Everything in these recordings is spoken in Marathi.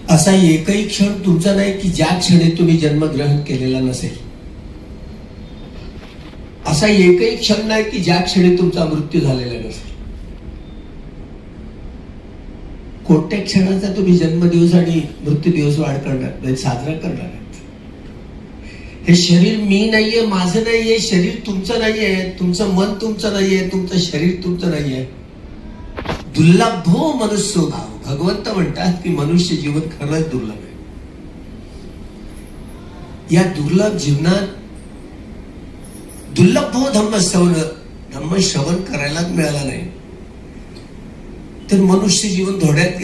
असा एकही क्षण तुमचा नाही की ज्या क्षणी तुम्ही जन्मग्रहण केलेला नसेल. असा एकही क्षण नाही की ज्या क्षणी तुमचा मृत्यू झालेला नसेल. कोणत्या क्षणाचा तुम्ही जन्मदिवस आणि मृत्यू दिवस वाढ करणार, साजरा करणार आहेत. हे शरीर मी नाहीये, माझं नाहीये, शरीर तुमचं नाहीये, तुमचं मन तुमचं नाहीये, तुमचं शरीर तुमचं नाहीये. दुर्लभो मनुष्यो भाव. भगवंत म्हणतात की मनुष्य जीवन खरंच दुर्लभ आहे. या दुर्लभ जीवनात दुर्लभो धम्म श्रवण करायलाच मिळाला नाही तर मनुष्य जीवन धोड्यात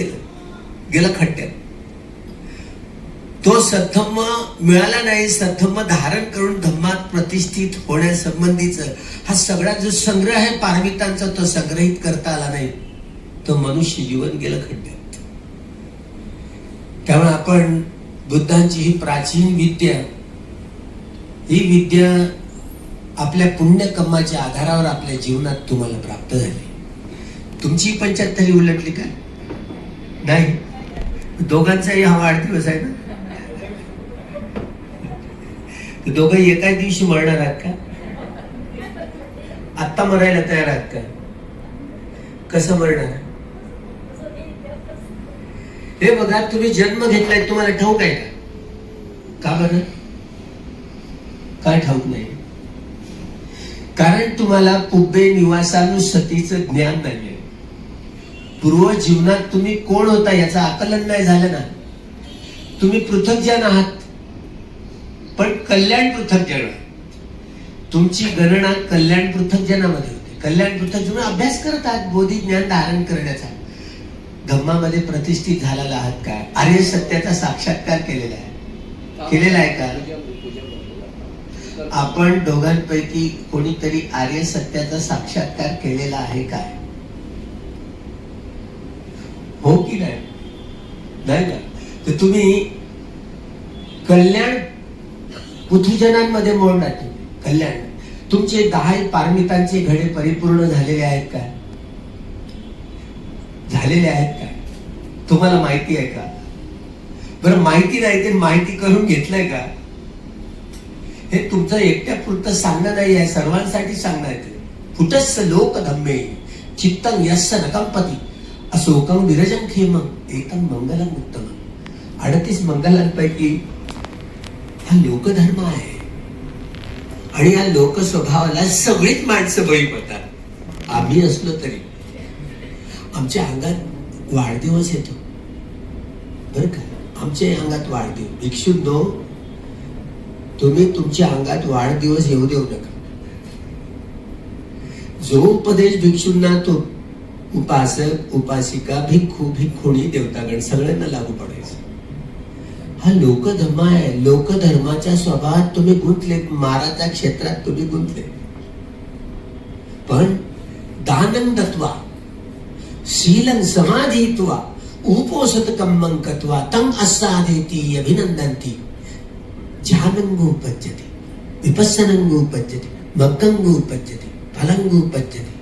गेलं खड्ड्यात. तो सद्धम्म मिळाला नाही. सद्धम्म धारण करून धम्मात प्रतिष्ठित होण्यासंबंधीचा हा सगळा जो संग्रह आहे पारमितांचा, तो संग्रहित करता आला नाही तो मनुष्य जीवन गेलं खड्ड्यात. त्यामुळे आपण बुद्धांची ही प्राचीन विद्या, ही विद्या आपल्या पुण्यकर्माच्या आधारावर आपल्या जीवनात तुम्हाला प्राप्त झाली. तुमची 75 उलटली का नाही? दोघांचाही हा वाढदिवस आहे ना. दोघं एकाच दिवशी मरणार आहात का? आत्ता मरायला तयार आहात का? कसं मरणार? हे बघा, तुम्ही जन्म घेतलाय, तुम्हाला ठाऊक आहे का बरं? काय ठाऊक नाही? कारण तुम्हाला पुब्बे निवासानुसतीचं ज्ञान नाहीये. पूर्व जीवनात तुम्ही कोण होता याचं आकलन नाही झालं ना. तुम्ही पृथग्जन आहात, पण कल्याण पृथग्जन. तुमची गणना कल्याण पृथग्जनामध्ये होते. कल्याण पृथग्जन अभ्यास करत आहात, बोधी ज्ञान धारण करण्याचा. धम्मामध्ये प्रतिष्ठित झालेला आहात का? आर्य सत्याचा साक्षात्कार केलेला आहे का? आपण दोघांपैकी कोणीतरी आर्य सत्याचा साक्षात्कार केलेला आहे काय? हो की नाही? नाही ना. तर तुम्ही कल्याण पृथ्वीजनांमध्ये मोडणार. कल्याण तुमचे 10 पारमितांचे घडे परिपूर्ण झालेले आहेत का? झालेले आहेत का? तुम्हाला माहिती आहे का? बरं, माहिती नाही ते माहिती करून घेतलंय का? हे तुमचं एकट्या पुरतं सांगणं नाही आहे, सर्वांसाठी सांगणं आहे. फुटस्स लोक धम्मे चित्तं यस्य न कंपती अशोकं विरजं खेमं एकं मंगलम उत्तम. 38 मंगलांपैकी हा लोकधर्म आहे. आणि या लोक स्वभावाला सगळीच माणसं बळी पडतात. आम्ही असलो तरी आमच्या अंगात वाढदिवस येतो बरं का. आमच्या अंगात वाढदिवस. भिक्षुंनो, तुम्ही तुमच्या अंगात वाढदिवस येऊ देऊ नका. जो उपदेश भिक्षूंना तो उपासक, उपासिका, भिक्खू, भिक्खुणी, देवतागण सगळ्यांना लागू पडायचं. हा लोकधर्म आहे. लोकधर्माच्या स्वभावात तुम्ही गुंतले, माराच्या क्षेत्रात तुम्ही गुंतले. पण दानं दत्वा शीलं समाधीत्वा उपोषतकं कत्वा तं आसादेति अभिनंदन्ति ध्यानंगोपज्यते विपस्सनंगोपज्यते मग्गंगोपज्यते फलंगोपज्यते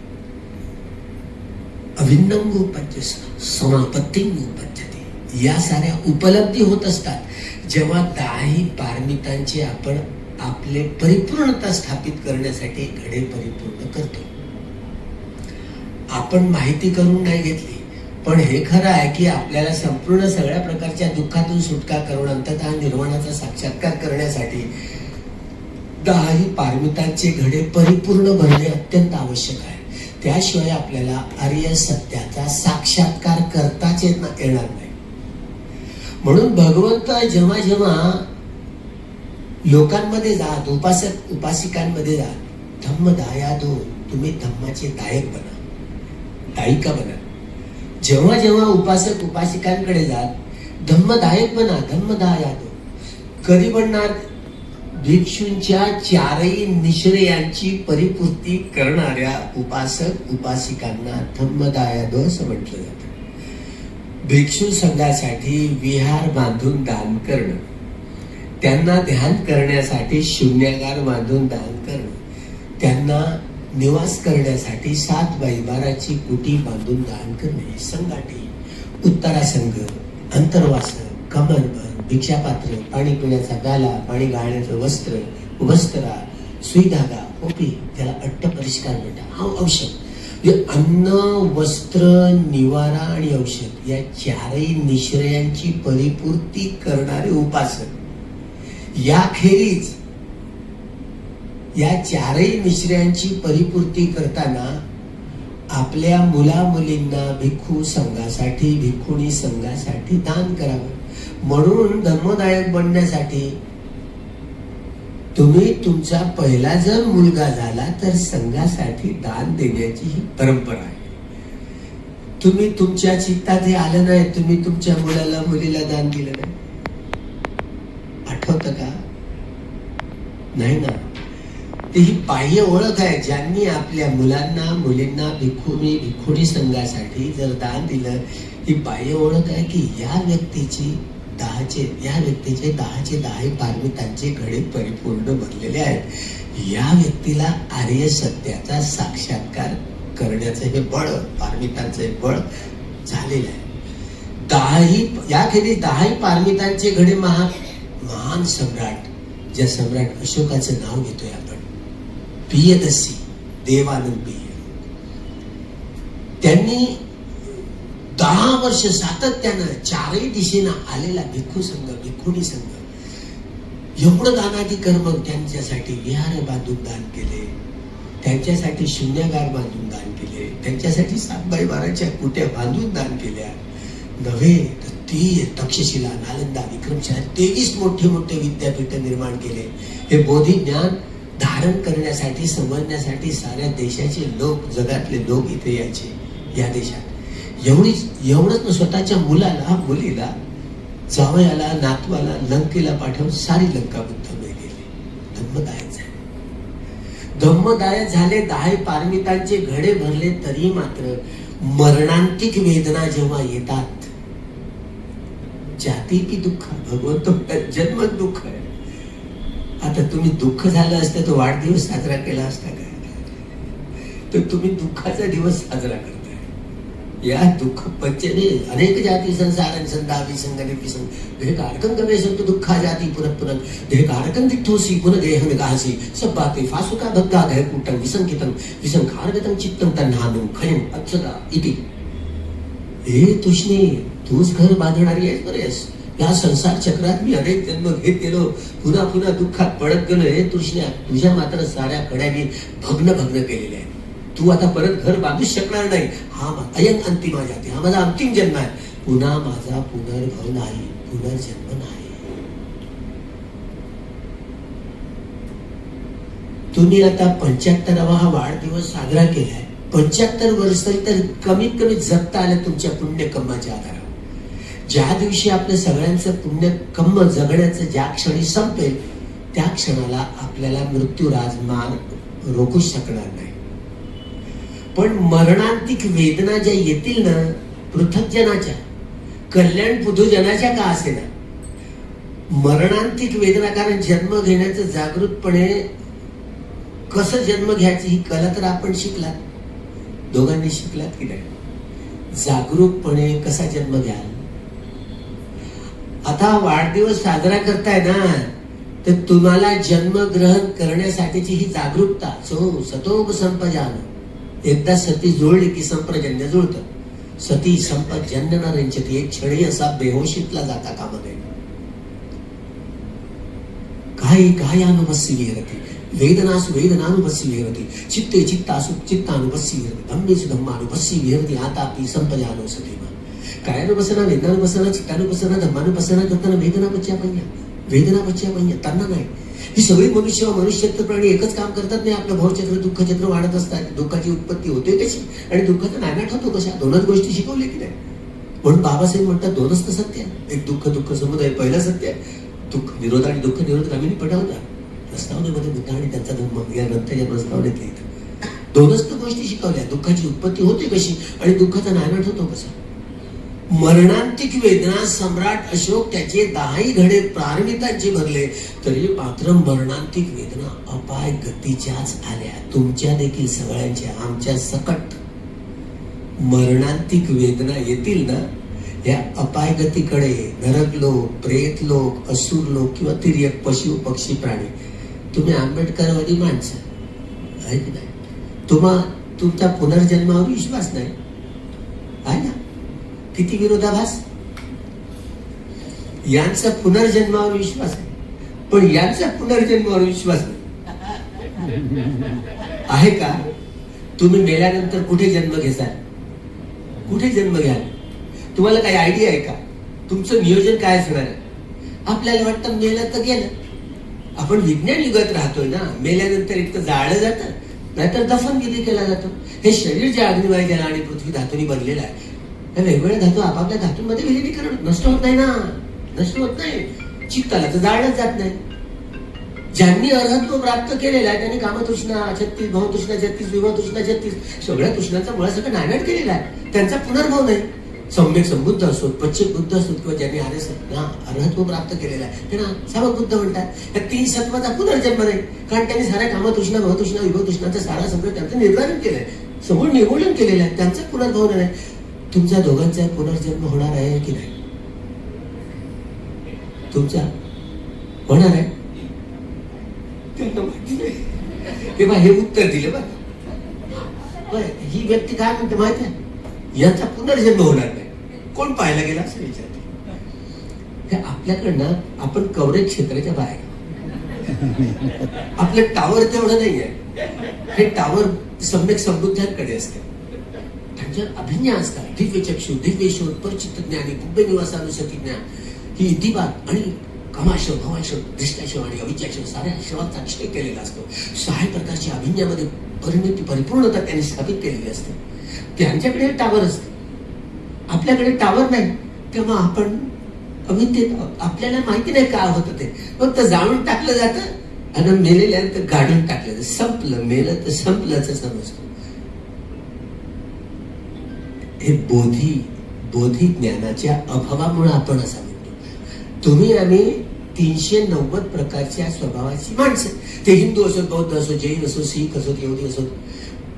अभिन्नंगोपज्यते समापत्तिंगोपज्यते. या साऱ्या उपलब्धी होत असतात जेव्हा 10 पारमितांचे आपण आपले परिपूर्णता स्थापित करण्यासाठी घडे परिपूर्ण करतो. आपण माहिती करून नाही घेतली, पण हे खरं आहे की आपल्याला संपूर्ण सगळ्या प्रकारच्या दुःखातून सुटका करून अंततः निर्वाणाचा साक्षात्कार करण्यासाठी 10 पारमितांचे घडे परिपूर्ण भरणे अत्यंत आवश्यक आहे. त्याशिवाय आपल्याला आर्य सत्याचा साक्षात्कार करताच येणार नाही. म्हणून भगवंत जेव्हा जेव्हा लोकांमध्ये जात, उपासक उपासिकांमध्ये जात, धम्मदायादो, तुम्ही धम्माचे दायक बना, दायिका बना. जेव्हा जेव्हा उपासक उपासिकांकडे जात, धम्मदायक बना, धम्मदायादो. कधी बनणार? भिक्षूंच्या 4ही निश्रयांची परिपूर्ती करणाऱ्या उपासक उपासिकांना धम्मदायादो असं म्हटलं जातं. भिक्षू संघासाठी विहार बांधून दान करणं, त्यांना ध्यान करण्यासाठी शून्यागार बांधून दान करणं, त्यांना निवास करण्यासाठी 7 बाईबाराची कुटी बांधून दान करणे, संगाटी, उत्तरासंघ, अंतर्वास, कमरबंद, भिक्षापात्र, पाणी पिण्याचा प्याला, पाणी घालण्याचं वस्त्र, वस्त्रा, सुई धागा, ओपी, त्याला अट्टपरिष्कार म्हणतात. हा औषध म्हणजे अन्न, वस्त्र, निवारा आणि औषध या चारही निश्रयांची परिपूर्ती करणारे उपासक. याखेरीज या चारही निश्रयांची परिपूर्ती करताना आपल्या मुला मुलींना भिक्खू संघासाठी, भिक्खुणी संघासाठी दान करावं. म्हणून धर्मदायक बनण्यासाठी तुम्ही तुमचा पहिला जर मुलगा झाला तर संघासाठी दान देण्याची ही परंपरा आहे. तुम्ही तुमच्या चित्तात हे आलं नाही, तुम्ही तुमच्या मुलाला मुलीला दान दिलं नाही, आठवतं का? नाही ना. ही बाह्य ओळख आहे. ज्यांनी आपल्या मुलांना मुलींना भिक्खुनी भिक्खुणी संघासाठी जर दान दिलं, ही बाह्य ओळख आहे की या व्यक्तीचे 10 पारमितांचे घडे परिपूर्ण भरलेले आहेत. या व्यक्तीला आर्य सत्याचा साक्षात्कार करण्याचं हे बळ, पारमितांचं हे बळ झालेलं आहे. याखेरीज 10 पारमितांचे घडे महान सम्राट, ज्या सम्राट अशोकाचं नाव घेतोय आपण, प्रियदर्शी देवानंद प्रिय, त्यांनी 10 वर्ष सातत्यानं चारही दिशेनं आलेला भिक्खू संघ, भिक्खुणी संघ एवढं दानादी कर्म, त्यांच्यासाठी विहार बांधून दान केले, त्यांच्यासाठी शून्यगार बांधून दान केले, त्यांच्यासाठी 7x12 कुट्या बांधून दान केल्या. नव्हे तर ती तक्षशिला, नालंदा, विक्रमशाला 23 मोठे मोठे विद्यापीठ निर्माण केले. हे बोधी ज्ञान धारण करण्यासाठी, समजण्यासाठी साऱ्या देशाचे लोक, जगातले लोक इथे यायचे. या देशात एवढंच स्वतःच्या मुलाला, मुलीला, जावयाला, नातवाला लंकेला पाठवून सारी लंका बुद्धमय गेली. धम्मदायक झाले. धम्मदायक झाले. 10 पारमितांचे घडे भरले तरी मात्र मरणांतिक वेदना जेव्हा येतात, जाती की दुःख, भगवंत जन्म दुःख आहे. आता तुम्ही दुःख झालं असतं तर वाढदिवस साजरा केला असता काय? तर तुम्ही दुःखाचा दिवस साजरा करताय. या दुःख पंचमी अनेक जाती संसार संदावी संगने पिसं देह कारकन गवे संत दुःखा जाती पुरत पुरत देह कारकन दिठोसी पुन देह निगासी सब बातें फासुका भक्ता गह कूटं विसंकितं विसंखारगतं चित्तं तन्हानं खयं अक्षदा इति. हे तुष्णी, तूच घर बांधणारी आहेस बरेस. या संसार चक्रात मी अनेक जन्म घेत गेलो, पुन्हा पुन्हा दुःखात पडत गेलो. हे तृष्ण्या, तुझ्या मात्र साऱ्या कड्यानी भग्न केलेल्या आहेत. तू आता परत घर बांधूच शकणार नाही. हा अयं अंतिमा जाती, हा माझा अंतिम जन्म आहे. पुन्हा माझा पुनर्भव नाही, पुनर्जन्म नाही. तुम्ही आता 75वा हा वाढदिवस साजरा केलाय. 75 वर्ष तर कमीत कमी जगता आलं तुमच्या पुण्यकर्माच्या आधारावर. ज्या दिवशी आपल्या सगळ्यांचं पुण्यकर्म जगण्याचं ज्या क्षणी संपेल, त्या क्षणाला आपल्याला मृत्यू राजमार रोखूच शकणार नाही. पण मरणांतिक वेदना ज्या येतील ना, पृथकजनाच्या, कल्याण पुधुजनाच्या का असेना, मरणांतिक वेदना. कारण जन्म घेण्याचं जागृतपणे कसं जन्म घ्यायची ही कला तर आपण शिकलात, दोघांनी शिकलात की नाही? जागरूकपणे कसा जन्म घ्याल. आता वाढदिवस साजरा करताय ना, तर तुम्हाला जन्मग्रहण करण्यासाठीची ही जागरूकता, सतोग संपजान. एकदा सती जुळली की संप्रजन्य जुळतं. सती संपजन्य न रंचती, एक क्षणी असा बेहोशीतला जाता कामा नये. कायानुभस्सी विहरती, वेदनासु वेदनानुभस्सी विहरती, चित्ते चित्तासु चित्तानुभस्सी विहरती, धम्मेसु धम्मानुभस्सी विहरती, आतापि संपजानो सतीमा. कायानुभसना, वेदनानुभसना, चित्तानुभसना, धम्मानुभसना करताना वेदना बच्च्या पहिल्या त्यांना नाही. ही सगळी मनुष्य प्राणी एकच काम करतात नाही. आपलं भवचक्र, दुःखचक्र वाढत असतात. दुःखाची उत्पत्ती होते कशी आणि दुःखाचा नायनाट होतो कशा, दोनच गोष्टी शिकवल्या की नाही. म्हणून बाबासाहेब म्हणतात दोनच तर सत्य आहे. एक दुःख समुदाय पहिलं सत्य आहे. दुःख निरोध आणि दुःख निरोध ग्रामीण पटवता प्रस्तावनेमध्ये बुद्ध आणि त्यांचा धर्म या ग्रंथाच्या प्रस्तावनेत लिहितात. दोनच तर गोष्टी शिकवल्या. दुःखाची उत्पत्ती होते कशी आणि दुःखाचा नायनाट होतो कसा. मरणांतिक वेदना सम्राट अशोक त्याचे 10 घडे पारमितांचे भरले तरी मात्र मरणांतिक वेदना अपाय गतीच्याच आल्या. तुमच्या देखील सगळ्यांच्या, आमच्या सकट मरणांतिक वेदना येतील ना, या अपायगतीकडे नरक लोक, प्रेत लोक, असुर लोक किंवा तिर्यक पशु पक्षी प्राणी, तुम्ही आंबेडकरवादी माणसं आहे की नाही? तुमचा पुनर्जन्मावर विश्वास नाही आहे ना? किती विरोधाभास. यांचा पुनर्जन्मावर विश्वास आहे, पण यांचा पुनर्जन्मावर विश्वास नाही आहे का? तुम्ही मेल्यानंतर कुठे जन्म घेसाल? कुठे जन्म घ्याल? तुम्हाला काही आयडिया आहे का? तुमचं नियोजन काय असणार आहे? आपल्याला वाटतं मेलं तर गेलं. आपण विज्ञान युगात राहतोय ना. मेल्यानंतर एक तर जाळलं जातं, नाहीतर दफनविधी केला जातो. हे शरीर जे अग्निवायू जल आणि पृथ्वी धातूंनी बनलेलं आहे, त्या वेगवेगळ्या धातू आपापल्या धातूंमध्ये विलीनीकरण नष्ट होत नाही ना. नष्ट होत नाही. चित्ताला तर जाळलंच जात नाही. ज्यांनी अर्हत्व प्राप्त केलेलं आहे त्यांनी कामतृष्णा 36, भवतृष्णा 36, विभवतृष्णा 36 सगळ्या तृष्णांचा मुळा सगळं नायनाट केलेला आहे. त्यांचा पुनर्भव नाही. सम्यक संबुद्ध असोत, पश्चिम बुद्ध असोत किंवा ज्यांनी अर्हत्व प्राप्त केलेला आहे त्यांना सावक बुद्ध म्हणतात. या 3 सत्वाचा पुनर्जन्म नाही, कारण त्यांनी साऱ्या कामतृष्णा, भवतृष्णा, विभवतृष्णाचा सारा सगळं त्यांचं निर्धारण केलंय, समोर निर्मूलन केलेलं आहे. त्यांचं पुनर्भव नाही. तुमच्या दोघांचा पुनर्जन्म होणार आहे की नाही? तुमचा होणार आहे? त्यांना माहिती नाही. तेव्हा हे उत्तर दिले बघ. ही व्यक्ती काय म्हणते माहिती आहे? याचा पुनर्जन्म होणार नाही. कोण पाहायला गेला असं विचारते. आपल्याकडनं आपण कव्हरेज क्षेत्राच्या बाहेर. आपलं टावर तेवढं नाही आहे. हे टावर सम्यक संबुद्धांकडे असते. त्यांच्यात अभिज्ञा असतात. दिव्य चक्षु, दिव्य शोध, परचित्त ज्ञानी, कुंभ निवासानुसती ज्ञान, ही इतिबात आणि कामाशव, भवाशव, दृष्टाशव आणि अविद्याशव साऱ्या शवांचा निश्चय केलेला असतो. 6 प्रकारची अभिज्ञामध्ये परिणती, परिपूर्णता त्यांनी स्थापित केलेली असते. त्यांच्याकडे टावर असते, आपल्याकडे टावर नाही. तेव्हा आपण अविद्येत, आपल्याला माहिती नाही काय होतं ते, फक्त जाळून टाकलं जातं आणि मेलेल्यानंतर गाडून टाकलं जातं. संपलं, मेलं तर संपलंच समजतो. हे बोधी ज्ञानाच्या अभावामुळे आपण असं म्हणतो. तुम्ही आम्ही 390 प्रकारच्या स्वभावाची माणसं, ते हिंदू असोत, बौद्ध असो, जैन असो, शीख असोत, यहुदी असोत,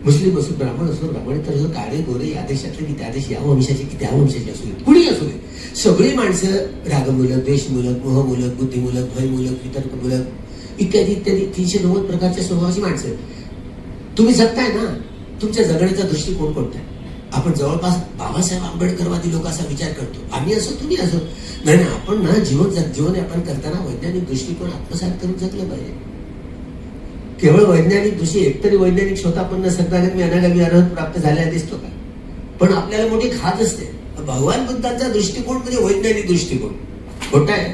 मुस्लिम असो, ब्राह्मण असो, ब्राह्मणेतर असो, काळे गोरे, या देशातले की त्या देश, या वंशाचे की त्या वंशाचे असू दे, कुणी असू दे, सगळी माणसं रागमूलक, द्वेषमूलक, मोहमूलक, बुद्धिमूलक, भयमूलक, वितर्कमूलक इत्यादी इत्यादी 390 प्रकारच्या स्वभावाची माणसं. तुम्ही जगताय ना. तुमच्या जगण्याचा दृष्टिकोन कोणता आहे? आपण जवळपास बाबासाहेब आंबेडकरवादी लोक असा विचार करतो. आम्ही असो, तुम्ही असो. नाही, आपण ना जीवन यापन करताना वैज्ञानिक दृष्टिकोन आत्मसात करून जगलं पाहिजे. केवळ वैज्ञानिक दृष्टी, एकतरी वैज्ञानिक स्वतःपन्न सत्तागत मी अनागमी अर्हत प्राप्त झाल्या दिसतो का? पण आपल्याला मोठी खात असते. भगवान बुद्धांचा दृष्टिकोन म्हणजे वैज्ञानिक दृष्टिकोन. खोटा आहे.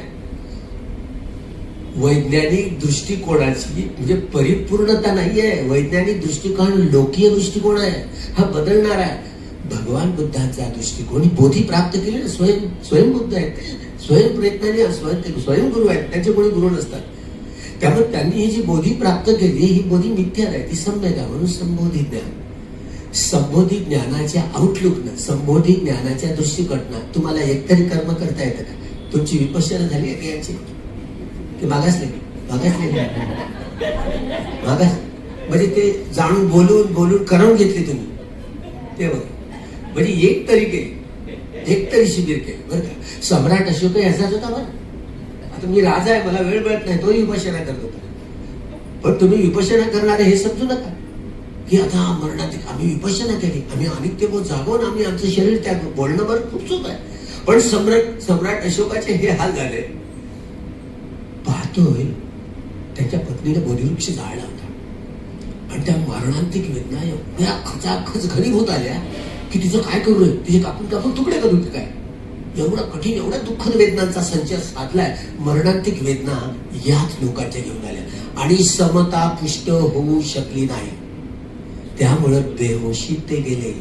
वैज्ञानिक दृष्टिकोनाची म्हणजे परिपूर्णता नाहीये. वैज्ञानिक दृष्टिकोन लोकीय दृष्टिकोन आहे, हा बदलणार आहे. भगवान बुद्धांचा दृष्टिकोन बोधी प्राप्त केले, स्वयंबुद्ध आहेत, स्वयं प्रयत्नाने स्वयंगुरु आहेत, त्यांचे कोणी गुरु नसतात. त्यामुळे त्यांनी ही जी बोधी प्राप्त केली, ही बोधी मिथ्या आहे, ती सम्यक आहे. म्हणून संबोधी ज्ञान, संबोधी ज्ञानाच्या आउटलुकनं, संबोधी ज्ञानाच्या दृष्टिकोनात तुम्हाला एकतरी कर्म करता येतं का? तुमची विपश्यना झाली आहे यांची ते मागास म्हणजे ते जाणून बोलून करवून घेतली तुम्ही ते बघ. म्हणजे एक तरी शिबिर केलं बरं का. सम्राट अशोक याचाच होता बरं. आता मी राजा आहे, मला वेळ मिळत नाही, तोही विपश्यना करत होता. पण तुम्ही विपश्यना करणारे हे समजू नका की आता मरणात आम्ही विपश्यना केली, आम्ही अनित्यबोध जागवून आम्ही आमचं शरीर त्याग. बोलणं बरं खूप चूक आहे. पण सम्राट अशोकाचे हे हाल झाले. पाहतोय त्यांच्या पत्नीने बोधिवृक्ष जाळला होता आणि त्या मरणांतिक वेदना एवढ्या खचाखच घनीभूत आल्या की तिचं काय करू नये, तिचे कापून तुकडे करू काय. एवढा कठीण, एवढ्या दुःखद वेदनांचा संच साधलाय. मरणांतिक वेदना याच लोकांच्या घेऊन आल्या आणि समता पुष्ट होऊ शकली नाही. त्यामुळं बेहोशी ते गेले.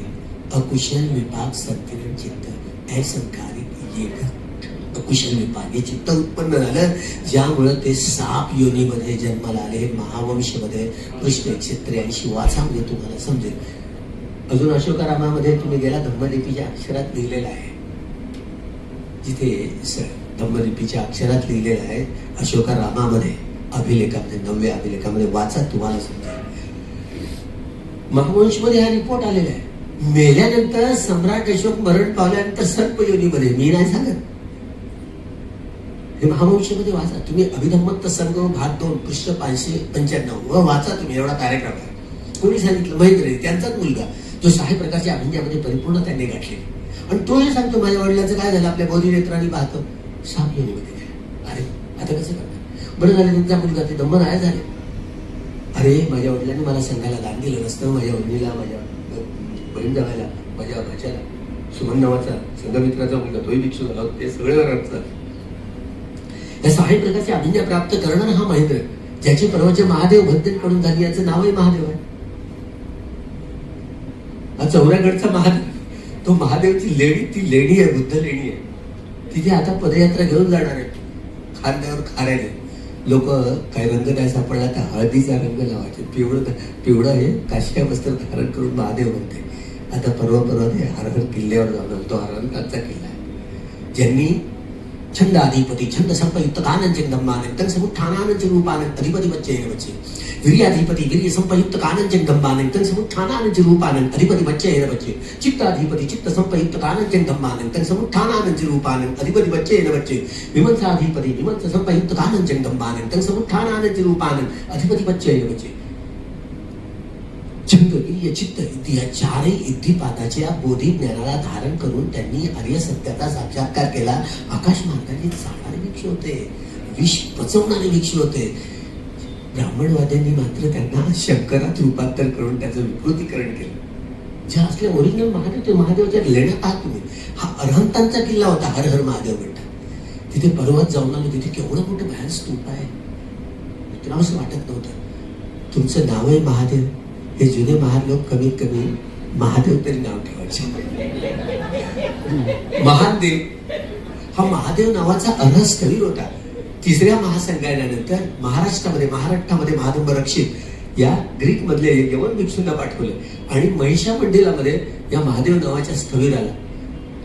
अकुशल विपाक संकीर्ण चित्त ऐसंकारी अकुशल विपाक हे चित्त उत्पन्न झालं, ज्यामुळं ते साप योनीमध्ये जन्माला आले. महावंशमध्ये कृष्ण 183 वाचा म्हणजे तुम्हाला समजेल. अजून अशोकारामामध्ये तुम्ही गेला, धम्मलिपीच्या अक्षरात लिहिलेला आहे. जिथे धम्मलिपीच्या अक्षरात लिहिलेलं आहे अशोकारामामध्ये, अभिलेखामध्ये, 9व्या अभिलेखामध्ये वाचा, तुम्हाला समजेल. महावंशमध्ये हा रिपोर्ट आलेला आहे. मेल्यानंतर सम्राट अशोक मरण पावल्यानंतर सर्पयोनीमध्ये, मी नाही सांगत, हे महावंशामध्ये वाचा तुम्ही. अभिधम्मत्त संघ भाग 2 पृष्ठ 595 वाचा तुम्ही, एवढा कार्यक्रम आहे. कोणी सांगितलं? महेंद्र, त्यांचाच मुलगा, जो 6 प्रकारच्या अभिज्ञामध्ये परिपूर्ण त्यांनी गाठले. आणि तो हे सांगतो माझ्या वडिलांचं काय झालं, आपल्या बोधी नेत्रांनी पाहतो साप योनीमध्ये गेला. अरे आता कसं करणार? बरं झालं त्यांचा मुलगा ते दंभनाय झाले. अरे माझ्या वडिलांनी मला संघाला दान दिलं नसतं, माझ्या वडिला, माझ्या बहीण जावायला, माझ्या भाच्याला, सुमन नावाचा संघमित्राचा मुलगा तोही भिक्षू झाला, ते सगळे वरात. या 6 प्रकारची अभिज्ञा प्राप्त करणारा हा महेंद्र, ज्याची परवाच्या महादेव भद्रेंकडून झाली, याचं नावही महादेव आहे. हा चौऱ्यागडचा महादेव, तो महादेवची लेणी, ती लेणी आहे, बुद्ध लेणी आहे. तिथे आता पदयात्रा घेऊन जाणार आहे, खांद्यावर खाऱ्याने. लोक काय रंग नाही सापडला तर हळदीचा रंग लावायचे, पिवळं हे काश्या वस्त्र धारण करून महादेव म्हणते. आता परवा ते हरहर किल्ल्यावर जाऊन, तो हरणकांचा किल्ला आहे. ज्यांनी छंदाधिपती छंद संपयुक्त कानंजन गंबानंद समुत्थानानंद रूपानंद अधिपति बच्चे बच्चे वीर्याधिपति वीर्य संपयुक्त कानंजन गंबानंद समुत्थानानंद रूपानंद अधिपति बच्चे बच्चे चित्ताधिपति चित्त संपयुक्त कानंजन गंबानंद समुत्थानानंद रूपानंद अधिपति बच्चे बच्चे विमंसाधिपति विमंस संपयुक्त कानंजन गंबानंद समुत्थानानंद रूपानंद अधिपति बच्चे बच्चे. छंद वीर्य चित्त इति या 4 इद्धिपादाच्या बोधी ज्ञानाला धारण करून त्यांनी आर्य सत्याचा साक्षात्कार केला. आकाश मार्गाने चालणारे भिक्षू होते, विष पचवणारे भिक्षू होते. ब्राह्मणवाद्यांनी मात्र त्यांना शंकरात रूपांतर करून त्याचं विकृतीकरण केलं. ज्या असल्या ओरिजिनल महादेव, ते महादेवच्या लेण्यात आहात तुम्ही. हा अरहंतांचा किल्ला होता, हर हर महादेव म्हणतात. तिथे पर्वत जाऊन आलो, तिथे केवढं मोठं भयान स्तूप आहे, तुला असं वाटत नव्हतं. तुमचं नाव आहे महादेव, हे जुने महान लोक कमीत कमी महादेव तरी नाव ठेवायचे. महादेव हा महादेव नावाचा अरहस्थळी होता. 3ऱ्या महासंगायनानंतर महाराष्ट्रामध्ये महादंब रक्षित या ग्रीक मधले यवन भिक्षूंना पाठवलं आणि महिषा मंदिरामध्ये या महादेव नावाच्या स्थविराला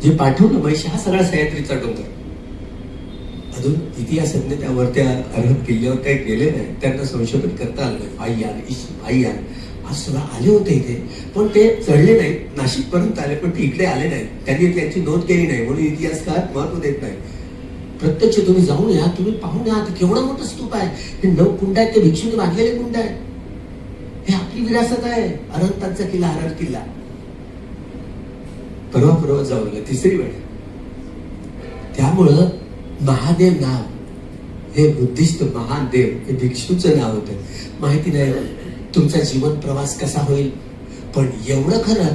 जे पाठवलं, महिषा हा सगळा सह्याद्रीचा डोंगर. अजून इतिहासज्ञ त्यावर त्या अरहत किल्ल्यावर काही गेले नाही, त्यांना संशोधन करता आलं नाही. भाई आज सगळं आले होते इथे, पण ते चढले नाहीत, नाशिक पर्यंत आले, पण ते इकडे आले नाहीत. त्यांनी त्यांची नोंद केली नाही, म्हणून इतिहासकार महत्व देत नाही. प्रत्यक्ष तुम्ही जाऊन या, तुम्ही पाहून या, केवढं मोठं स्तूप आहे. हे 9 कुंड आहेत, ते भिक्षूने बांधलेले कुंड आहेत. हे आपली विरासत आहे, अरहंतांचा किल्ला, हरहर किल्ला. परवा जाऊन 3री वेळ. त्यामुळं महादेव नाव हे बुद्धिस्ट महान देव हे भिक्षूचं नाव होतं. माहिती नाही तुमचा जीवन प्रवास कसा होईल, पण एवढं खरं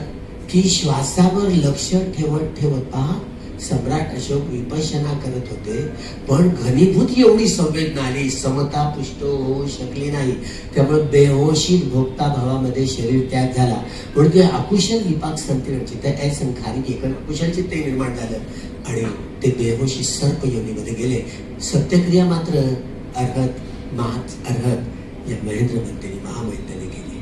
की श्वासावर लक्ष ठेवत पहा, सम्राट अशोक विपश्यना करत होते, पण घनीभूत एवढी संवेदना आली, समता पुष्ट होऊ शकली नाही. त्यामुळे बेहोशीत भोगता भावामध्ये शरीर त्याग झाला. म्हणून ते अकुशल विपाक संतीर्ण चित्त असंखारिक एकन अकुशल चित्त निर्माण झालं आणि ते बेहोशी सर्प योनीमध्ये गेले. सत्यक्रिया मात्र अर्हत या महेंद्र मंत्र्यांनी महामैत्र्याने केली.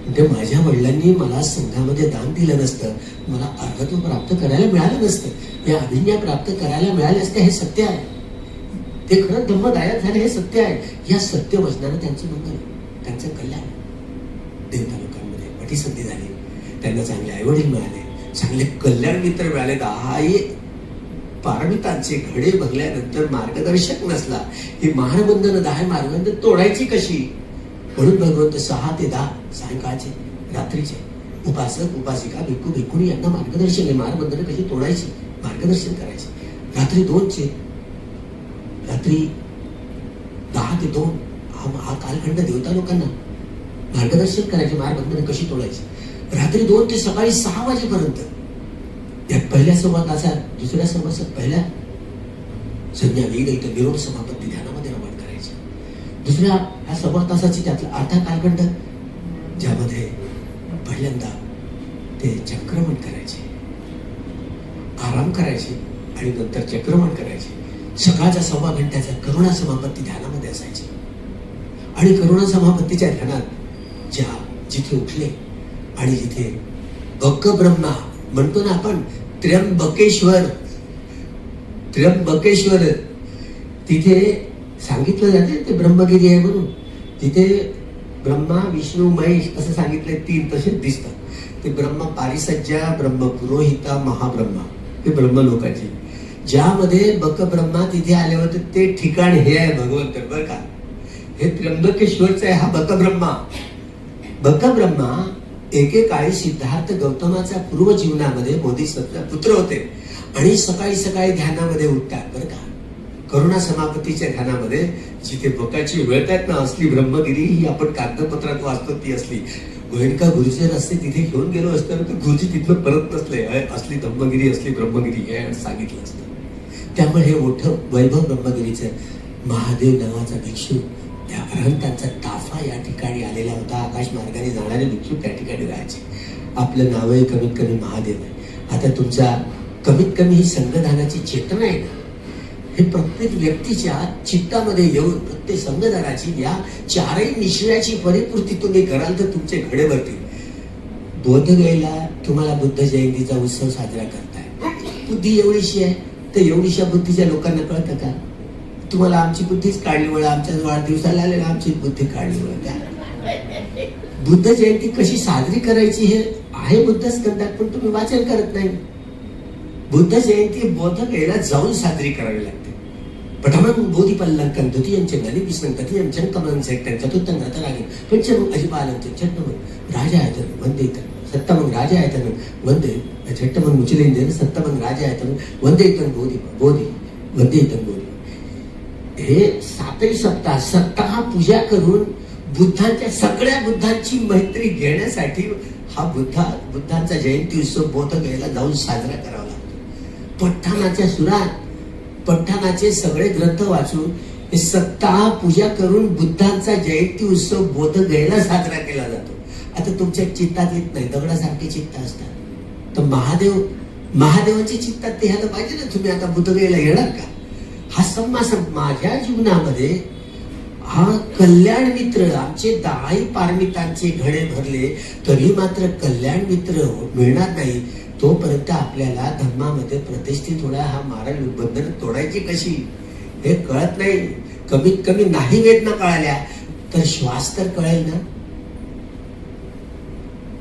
म्हणजे माझ्या वडिलांनी मला संघामध्ये दान दिलं नसतं, मला अर्हत्व प्राप्त करायला मिळालं नसतं, या अभिज्ञा प्राप्त करायला मिळाले असते, हे सत्य आहे. ते खरं धम्मदायक झाले, हे सत्य आहे. या सत्य वचनानं त्यांचं मंगल, त्यांचं कल्याण देवता लोकांमध्ये मोठी संधी झाली. त्यांना चांगले आईवडील मिळाले, चांगले कल्याण मित्र मिळाले. 10 पारमितांचे घडे बघल्यानंतर मार्गदर्शक नसला, ही महारबंधन 10 मार्गबंधन तोडायची कशी? म्हणून भगवंत 6 ते 10 सायंकाळचे रात्रीचे उपासक उपासिका भिक्खू भिक्खुणी यांना मार्गदर्शन, महारबंधन कशी तोडायची मार्गदर्शन करायचे. रात्री 2चे रात्री 10 ते 2 हा कालखंड देवता लोकांना मार्गदर्शन करायचे, महारबंधन कशी तोडायची. रात्री 2 ते सकाळी 6 वाजेपर्यंत या पहिल्या संवाद असा, दुसऱ्या संवाद पहिल्या संज्ञा वेग इथं निरोध समापत्ती ध्यानामध्ये रमण करायचे. दुसऱ्या ह्या संवाद तासाची त्यातला अर्धा कालखंड ज्यामध्ये पहिल्यांदा ते चक्रमण करायचे, आराम करायचे आणि नंतर चक्रमण करायचे. सकाळच्या 1.25 घंट्याचा करुणा समापत्ती ध्यानामध्ये असायचे. आणि करुणा समापत्तीच्या ध्यानात जिथे उठले आणि जिथे बक ब्रह्मा म्हणतो ना आपण, त्र्यंबकेश्वर तिथे सांगितलं जाते ते ब्रह्मगिरी आहे म्हणून. तिथे ब्रह्मा विष्णू महेश असं सांगितलंय, तीन तसेच दिसतात. ते ब्रह्म पारिसज्जा, ब्रह्म पुरोहिता, महाब्रह्मा, हे ब्रह्मलोकाचे. ज्यामध्ये बक ब्रह्मा तिथे आले होते ते ठिकाण हे आहे भगवंत, बरं का. हे त्र्यंबकेश्वरचं आहे हा बक ब्रह्मा. बक ब्रह्मा एकेकाळी सिद्धार्थ गौतमाच्या पूर्व जीवनामध्ये बोधिसत्व पुत्र होते आणि सकाळी सकाळी ध्यानामध्ये उठतात, बरं का. करुणा समापत्तीच्या ध्यानामध्ये जिथे बकाची वेळतात ना, असली ब्रह्मगिरी ही आपण कागदपत्रात वाचतो ती असली. गोयंका गुरुचे रस्ते तिथे घेऊन गेलो असतं तर गुरुजी तिथं परत नसले, असली धम्मगिरी असली ब्रह्मगिरी हे सांगितलं असतं. त्यामुळे हे मोठं वैभव ब्रह्मगिरीचं. महादेव नावाचा भिक्षू, त्या अरहंतांचा ताफा या ठिकाणी आलेला होता. आकाश मार्गाने जाणारे भिक्षू त्या ठिकाणी राहायचे. आपलं नावही कमीत कमी महादेव आहे. आता तुमच्या कमीत कमी ही संघदानाची चेतना आहे ना, हे प्रत्येक व्यक्तीच्या चित्तामध्ये येऊन प्रत्येक संघदानाची या चारही निश्चयाची परिपूर्ती तुम्ही कराल तर तुमचे घडे भरतील. बोधगयेला तुम्हाला बुद्ध जयंतीचा उत्सव साजरा करताय. बुद्धी एवढीशी आहे तर एवढीशा बुद्धीच्या लोकांना कळतं का? तुम्हाला आमची बुद्धीच काढली वळ, आमच्या वाढदिवसाला आले आमची बुद्धी काढली वळ का? बुद्ध जयंती कशी साजरी करायची हे आहे बुद्ध स्कंदात, पण तुम्ही वाचन करत नाही. बुद्ध जयंती बोधगयेला जाऊन साजरी करावी लागते. पठमं बोधिपल्लंकं द्वितीयंचंगनि विस्मृतं चंकमं सेक्टं चतुर्थं रतरागं पंचमं अजिपालंचं छठमं राजायतनं वंदेतं सप्तमं राजायतनं वंदे छठमं उच्चलिंगेन सप्तमं राजायतनं वंदेतं बोधी वंदेतं बोधी. हे सातही सप्ताह पूजा करून बुद्धांच्या सगळ्या बुद्धांची मैत्री घेण्यासाठी हा बुद्धांचा जयंती उत्सव बोधगयेला जाऊन साजरा करावा लागतो. पठ्ठाणाच्या सुरात पठ्ठाणाचे सगळे ग्रंथ वाचून हे सप्ताह पूजा करून बुद्धांचा जयंती उत्सव बोधगयेला साजरा केला जातो. आता तुमच्या चित्तात येत नाही, दगडासारखे चित्त असतात. तर महादेवांची चित्तात ते ह्याला पाहिजे ना. तुम्ही आता बोधगयेला येणार का? हा माझ्या जीवनामध्ये हा कल्याण मित्र, आमचे 10 पारमितांचे घडे भरले तरी मात्र कल्याण मित्र मिळणार नाही तोपर्यंत आपल्याला धर्मामध्ये प्रतिष्ठित होण्या हा मार्ग बंधन तोडायची कशी हे कळत नाही. कमीत कमी नाही वेदना कळाल्या तर श्वास तर कळेल ना.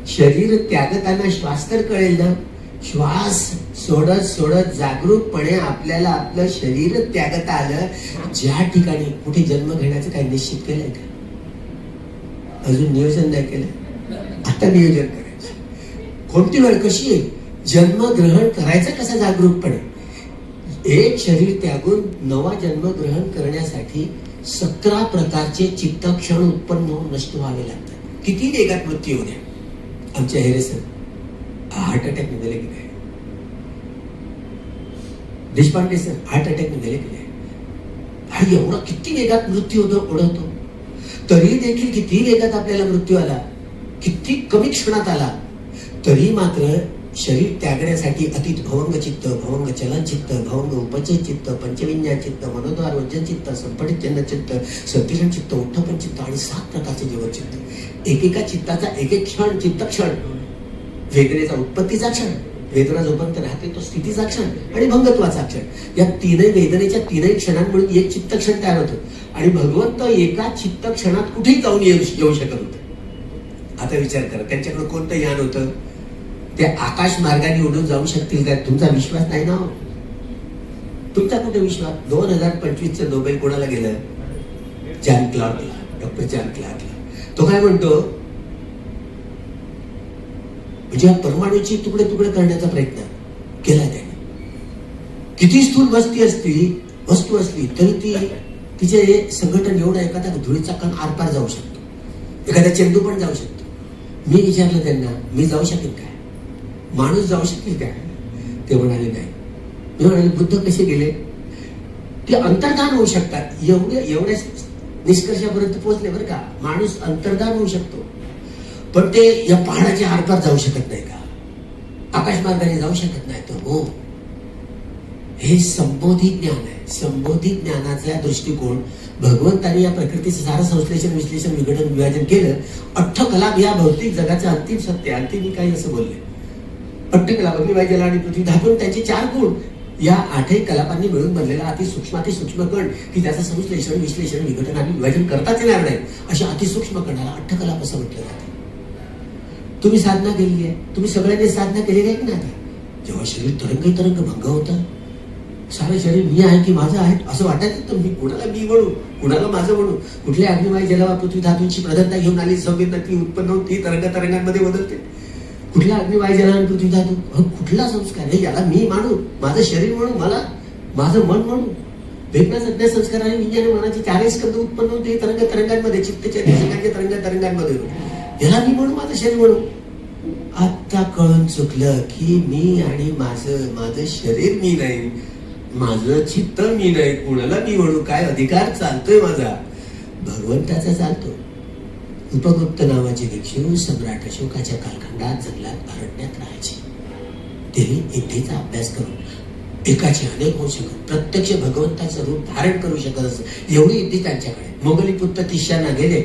शरीर त्यागताना श्वास तर कळेल ना. श्वास सोडत सोडत जागरूकपणे आपल्याला आपलं शरीर त्यागता आलं. ज्या ठिकाणी कुठे जन्म घेण्याचं काही निश्चित केलंय का? अजून नियोजन नाही केलं. आता नियोजन करायचं. कोणती वेळ कशी आहे? जन्म ग्रहण करायचं कसं जागरूकपणे? एक शरीर त्यागून नवा जन्म ग्रहण करण्यासाठी 17 प्रकारचे चित्तक्षण उत्पन्न होऊन नष्ट व्हावे लागतात. किती वेगात मृत्यू होऊ द्या. आमच्या हेरे सर हार्ट अटॅक ने गेले की नाही? देशपांडे सर हार्ट अटॅक ने गेले की नाही? हा एवढा किती वेगात मृत्यू ओढवतो. तरी देखील किती वेगात आपल्याला मृत्यू आला, किती कमी क्षणात आला, तरी मात्र शरीर त्यागण्यासाठी अतीत भवंग चित्त, भवंग चलन चित्त, भवंग उपचय चित्त, पंचविज्ञान चित्त, मनोद्वार वंजन चित्त, संपटित जन्म चित्त, सतीरण चित्त, उठ्ठपन चित्त आणि 7 प्रकारचे जीवन चित्त. एकेका चित्ताचा एक एक क्षण चित्तक्षण, वेदनेचा उत्पत्तीचा क्षण, वेदना जोपर्यंत राहते तो स्थितीचा क्षण आणि भंगत्वाचा क्षण. या तीनही वेदनेच्या तीनही क्षणांमुळे एक चित्तक्षण तयार होतो आणि भगवंत एका चित्तक्षणात कुठेही जाऊन येऊ शकत होते. आता विचार करा, त्यांच्याकडे कोणतं यान होतं? ते आकाश मार्गाने उडून जाऊ शकतील का? तुमचा विश्वास नाही ना. तुमचा कुठे विश्वास? 2025 नोबेल कोणाला गेलं? जॉन क्लार्कला, डॉक्टर जॉन क्लार्कला. तो काय म्हणतो? म्हणजे परमाणूची तुकडे तुकडे करण्याचा प्रयत्न केला त्याने. किती स्थूल वस्तू असली तरी तिचे संघटन एवढं एखादा धुळीचा कण आरपार जाऊ शकतो, एखादा चेंडू पण जाऊ शकतो. मी विचारलं त्यांना, मी जाऊ शकेल काय? माणूस जाऊ शकेल काय? ते म्हणाले नाही. मी म्हणाले बुद्ध कसे गेले? ते अंतर्धान होऊ शकतात. एवढ्या निष्कर्षापर्यंत पोहोचले बरं का. माणूस अंतर्धान होऊ शकतो पण ते या पहाडाच्या आरपार जाऊ शकत नाही का? आकाश मार्गाने जाऊ शकत नाही तो. हो, हे संबोधी ज्ञान आहे. संबोधी ज्ञानाचा दृष्टिकोन भगवंतांनी या प्रकृतीचं सारं संश्लेषण विश्लेषण विघटन विभाजन केलं. अठ्ठकलाप या भौतिक जगाचं अंतिम सत्य. अंतिम मी काही असं बोलले. अठ्ठकलाप अग्निवायू जल आणि पृथ्वी धातून त्यांचे 4 गुण या 8ही कलापांनी मिळून बनलेला अतिसूक्ष्म कण की त्याचं संश्लेषण, विश्लेषण, विघटन आणि विभाजन करताच येणार नाही अशा अतिसूक्ष्म कणाला अट्टकलाप असं म्हटलं जातं. तुम्ही साधना केली आहे, तुम्ही सगळ्यांनी साधना केलेली आहे की नाही? जेव्हा शरीर तरंग भंग होतं, सारं शरीर मी आहे की माझं आहे असं वाटायचं, तर मी कुणाला मी म्हणू, कुणाला माझं म्हणू. कुठल्या अग्निमय जलवा पृथ्वी धातूंची प्रधानता घेऊन आली संवेदना ती उत्पन्न होऊन ती तरंगांमध्ये बदलते. कुठल्या अग्निवाय जला आणि पृथ्वी धातू, कुठला संस्कार हे, याला मी मानू, माझं शरीर म्हणू, मला माझं मन म्हणू. वेगळ्या सज्ञा संस्कार आणि विज्ञान मनाचे 4 स्कंद उत्पन्न होते तरंगांमध्ये, चित्तच्या दिशकांच्या तरंगांमध्ये, याला मी म्हणू, माझं शरीर म्हणू. आता कळून चुकलं की मी आणि माझं शरीर मी नाही, माझं चित्त मी नाही, कुणाला मी म्हणू, काय अधिकार चालतोय माझा? भगवंताचा चालतो. उपगुप्त नावाचे भिक्षू सम्राट अशोकाच्या कालखंडात जंगलात अरण्यात राहायचे. ते विद्येचा अभ्यास करून एकाचे अनेक होऊ शकत, प्रत्यक्ष भगवंताचं रूप धारण करू शकत असत एवढी विद्या त्यांच्याकडे. मोगली पुत्र तिष्यांना गेले,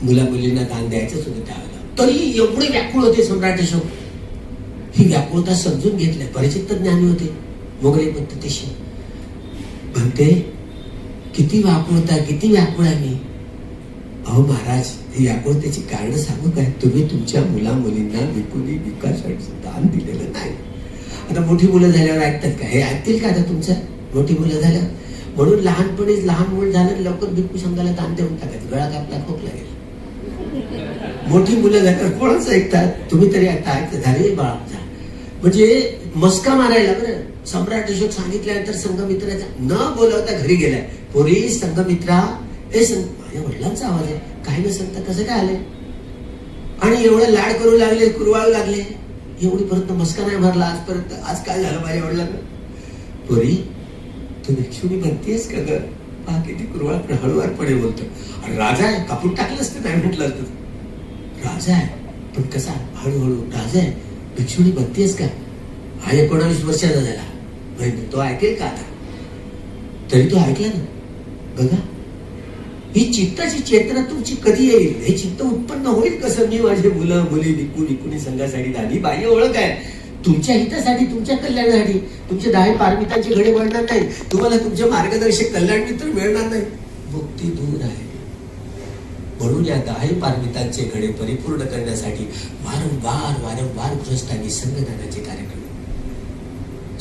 मुला मुलींना दान द्यायचं सुद्धा त्यावेळेला, तरी एवढे व्याकुळ होते सम्राट अशोक. ही व्याकुळता समजून घेतल्या, परिचित ज्ञानी होते मोगली पुत्र तिष्य. म्हणते किती व्याकुळ आहे मी. अहो महाराज, ही व्याकुळतेची कारण सांगू काय? तुम्ही तुमच्या मुला मुलींना विकासाचं दान दिलेलं नाही. आता मोठी मुलं झाल्यावर ऐकतात का? हे ऐकतील का आता तुमचं? मोठी मुलं झाल्यावर म्हणून लहानपणीच लहान मुलं झालं लवकर भिक्खू संघाला दान देऊन टाकायचं, गळा कापला खोकला गेला. मोठी मुलं झाल्यावर कोणाच ऐकतात? तुम्ही तरी ऐकता झाले बाळा. म्हणजे मस्का मारायला बरं. सम्राट अशोक सांगितल्यानंतर संघमित्राचा न बोलवता घरी गेलाय. पोरी संघमित्रा, माझ्या वडिलांचा आवाज आहे, काही न सांगता कसं काय आले? आणि एवढं लाड करू लागले, कुरवाळू लागले, एवढी परत मस्का नाही मारला आजपर्यंत. आज काय झालं माझ्या वडिलांना? पोरी, तू भिक्षुणी बनतेस का ग? पहा किती कुरवाळ हळूवारपणे बोलतो. आणि राजा आहे, कापून टाकलं असतं नाही म्हटलं असतं. राजा आहे पण कसा हळूहळू, राजा आहे, भिक्षुणी बनतेस का? हा 19 वर्षाचा झाला, तो ऐकेल का आता? तरी तो ऐकला ना. बघा, ही चित्ताची चेतना तुमची कधी येईल? हे चित्त उत्पन्न होईल कसं? मी माझे मुलं मुली विकुणी संघासाठी झाली बाह्य ओळख आहे, तुमच्या हितासाठी, तुमच्या कल्याणासाठी. तुमचे 10 पारमितांचे घडे बनणार नाही, तुम्हाला तुमचे मार्गदर्शक कल्याण मित्र मिळणार नाही, मुक्ती दूर आहे. म्हणून या 10 पारमितांचे घडे परिपूर्ण करण्यासाठी वारंवार गृहस्थांनी संघदानाचे कार्यक्रम,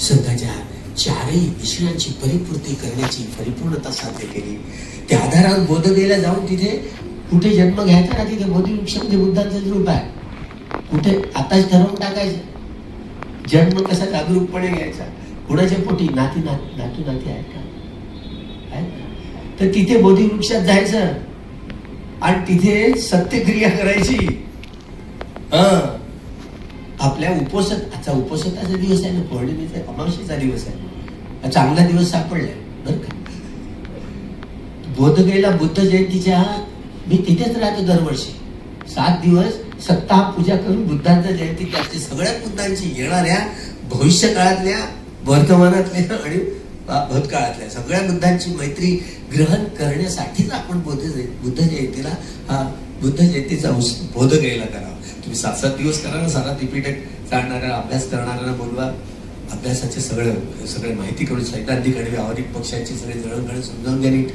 संघाच्या 4ही विषयांची परिपूर्ती करण्याची परिपूर्णता साध्य केली. त्या आधारावर बोधगयेला जाऊन तिथे कुठे जन्म घ्यायचा ना, तिथे बोधी वृक्षामध्ये बुद्धांचं रूप आहे. कुठे आताच ठरवून टाकायचं जन्म कसा जागरूकपणे घ्यायचा. कुणाच्या पोटी नाती आहेत का? तर तिथे बोधी वृक्षात जायचं आणि तिथे सत्यक्रिया करायची. आपल्या आजचा उपवासाचा दिवस आहे ना, पौर्णिमेचा अमावस्येचा दिवस आहे, चांगला दिवस सापडलाय बरं का. बोधगयेला बुद्ध जयंतीच्या मी तिथेच राहतो दरवर्षी. 7 दिवस सप्ताह पूजा करून बुद्धांच्या जयंती त्याची सगळ्या बुद्धांची येणाऱ्या भविष्य काळातल्या, वर्तमानातल्या आणि भूतकाळातल्या सगळ्या बुद्धांची मैत्री ग्रहण करण्यासाठीच आपण बुद्ध जयंतीचा बोधगयेला करावा. तुम्ही 7 दिवस करा ना, सारा त्रिपिटक जाणणाऱ्या, अभ्यास करणाऱ्यांना बोलवा, अभ्यासाचे सगळे माहिती करून सैद्धांतिक आणि व्यावहारिक पक्षांची सगळे जळणघळण समजावून घ्या नीट.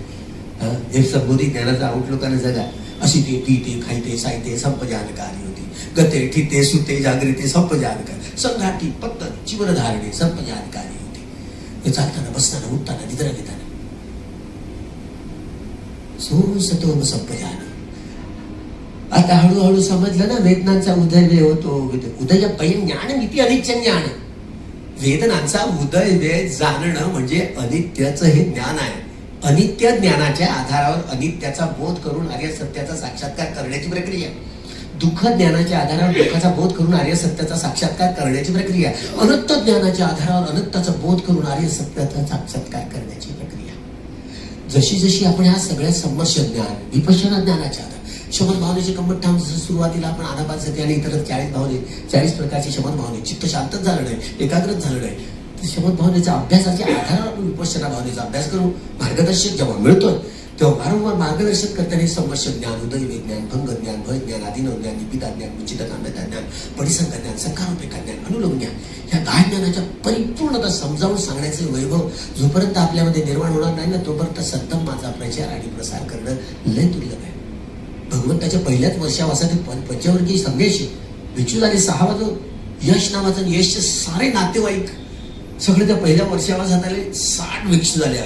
हे संबोधित ज्ञानाचा आउटलुकाने जगा. अशी ते पीते खायते सायते संप जानकारी होती, गते ठिते सुते जागृते संप जानकार, संघाटी पत्त जीवनधारणे संप जानकारी होती. चालताना, बसताना, उठताना, निद्रा घेताना सतोम संप जान. आता हळूहळू समजलं ना, वेदनांचा उदय होतो. उदय पैन ज्ञान नीती अनित्य ज्ञान. वेदनांचा उदय वेद जाणणं म्हणजे अनित्याचं हे ज्ञान आहे. अनित्य ज्ञानाच्या आधारावर अनित्याचा बोध करून आर्य सत्याचा साक्षात्कार करण्याची प्रक्रिया. दुःख ज्ञानाच्या आधारावर दुःखाचा बोध करून आर्य सत्याचा साक्षात्कार करण्याची प्रक्रिया. अनंत ज्ञानाच्या आधारावर अनंताचा बोध करून आर्य सत्याचा साक्षात्कार करण्याची प्रक्रिया. जशी जशी आपण ह्या सगळ्या समर्श ज्ञान, विपश्यना ज्ञानाच्या आधार, शमन भावनेचे कंबट ठाम, जसं सुरुवातीला आपण आनापान सती आणि इतर 40 प्रकारचे शमन भावने, चित्त शांतच झालं नाही, एकाग्रच झालं नाही, तर शमन भावनेचा अभ्यासाच्या आधारावर आपण विपश्यना भावनेचा अभ्यास करू. मार्गदर्शक जेव्हा मिळतोय तेव्हा वारंवार मार्गदर्शन करताना संवर्ष ज्ञान, उदय विज्ञान, भंग ज्ञान, भय ज्ञान, आदिनव ज्ञान, निपिता ज्ञान, उचितकाम्यता ज्ञान, परिसंग ज्ञान, संकारोपेक्षा ज्ञान, अनुलोम ज्ञान, या 10 ज्ञानाच्या परिपूर्णता समजावून सांगण्याचे वैभव जोपर्यंत आपल्यामध्ये निर्माण होणार नाही ना, तोपर्यंत सत्तमाचा प्रचार आणि प्रसार करणं लय दुर्लभ आहे. भगवंताच्या पहिल्याच वर्षावासातील पंचवर्गीय संदेश भिक्षू झाले 6 वाजून. यश नावाचं, यशचे सारे नातेवाईक सगळे त्या पहिल्या वर्षावासात आले. 60 भिक्षू झाले.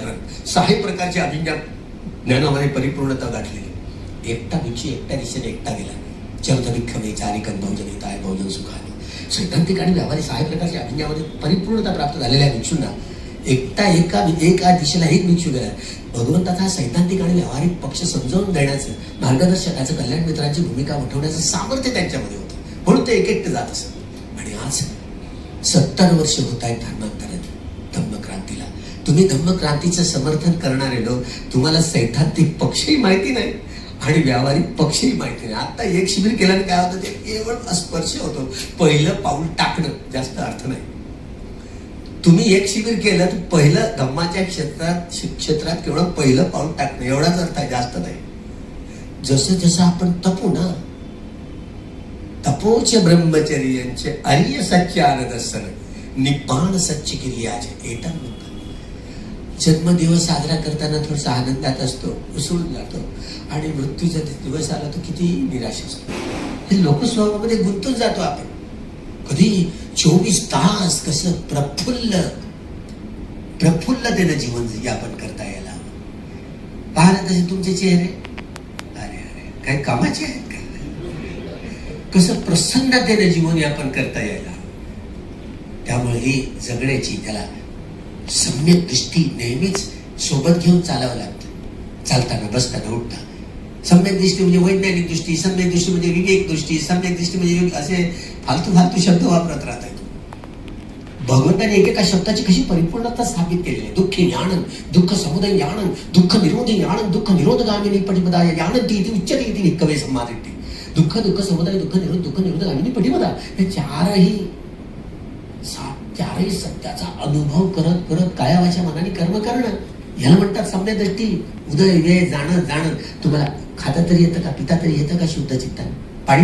6 प्रकारचे अभिज्ञा ज्ञानामध्ये परिपूर्णता गाठलेली. एकटा भिक्षू एकट्या दिशेने एकटा गेला. चलत भिक्षवे चारिकन भोजन हिताय भोजन सुखाने. सैद्धांतिक आणि व्यावहारिक 6 प्रकारच्या अभिज्ञामध्ये परिपूर्णता प्राप्त झालेल्या भिक्षूंना एकटा एका दिशेला एक भिक्षू गेला. भगवंताचा सैद्धांतिक आणि व्यावहारिक पक्ष समजावून देण्याचं, मार्गदर्शकाचं, कल्याण मित्राची भूमिका उठवण्याचं सामर्थ्य त्यांच्यामध्ये होतं. म्हणून ते एकटे जात असत. आणि आज 70 वर्ष होत आहेत धर्मांतरात, धम्मक्रांतीला. तुम्ही धम्मक्रांतीचं समर्थन करणारे लोक, तुम्हाला सैद्धांतिक पक्षही माहिती नाही आणि व्यावहारिक पक्षही माहिती नाही. आता एक शिबिर केल्याने काय होतं, ते केवळ स्पर्श होतो. पहिलं पाऊल टाकणं, जास्त अर्थ नाही. तुम्ही एक शिबिर केलं तर पहिलं धम्माच्या क्षेत्रात केवळ पहिलं पाऊल टाकणं, एवढाच अर्थ आहे, जास्त नाही. जसं जसं आपण तपू ना, तपोच ब्रह्मचर्यांचे आर्य सच्चार दर्शन निपाण सच्ची क्रियाचे एटा म्हणतात. जन्मदिवस साजरा करताना थोडासा आनंदात असतो, उसळून जातो, आणि मृत्यूचा दिवस आला तो किती निराश असतो. हे लोकस्वभावामध्ये गुंतून जातो आपण. कधी 24 तास कसं प्रफुल्लतेनं जीवन यापन करता यायला हवं. पाहा तसे तुमचे चेहरे, अरे काही कामाचे आहेत का? कसं प्रसन्नतेने जीवन यापन करता यायला. त्यामुळे ही जगण्याची, त्याला सम्यक दृष्टी नेहमीच सोबत घेऊन चालावं लागतं. चालताना, बसताना, उठता. सम्यक दृष्टी म्हणजे वैज्ञानिक दृष्टी, सम्यक दृष्टी म्हणजे विवेक दृष्टी, सम्यक दृष्टी म्हणजे असे फालतू शब्द वापरत राहतात. भगवंताने एकेका शब्दाची कशी परिपूर्णता स्थापित केलेली आहे. दुःखी ज्ञान, दुःख समुदय ज्ञान, दुःख निरोधी ज्ञान, दुःख निरोधगामिनी पटिपदा ज्ञानंती इति उच्यते इति निक्कवे संमादिती. दुःख समुदाय, दुःख निरोधगामिनी पटिपदा. हे चारही सत्याचा अनुभव करत करत कायावाच्या मनाने कर्म करणं, याला म्हणतात सम्यक दृष्टी. उदय व्यय जाणं. तुम्हाला खाता तरी येतं का, पिता तरी येतं का शुद्ध चित्ताने? पाणी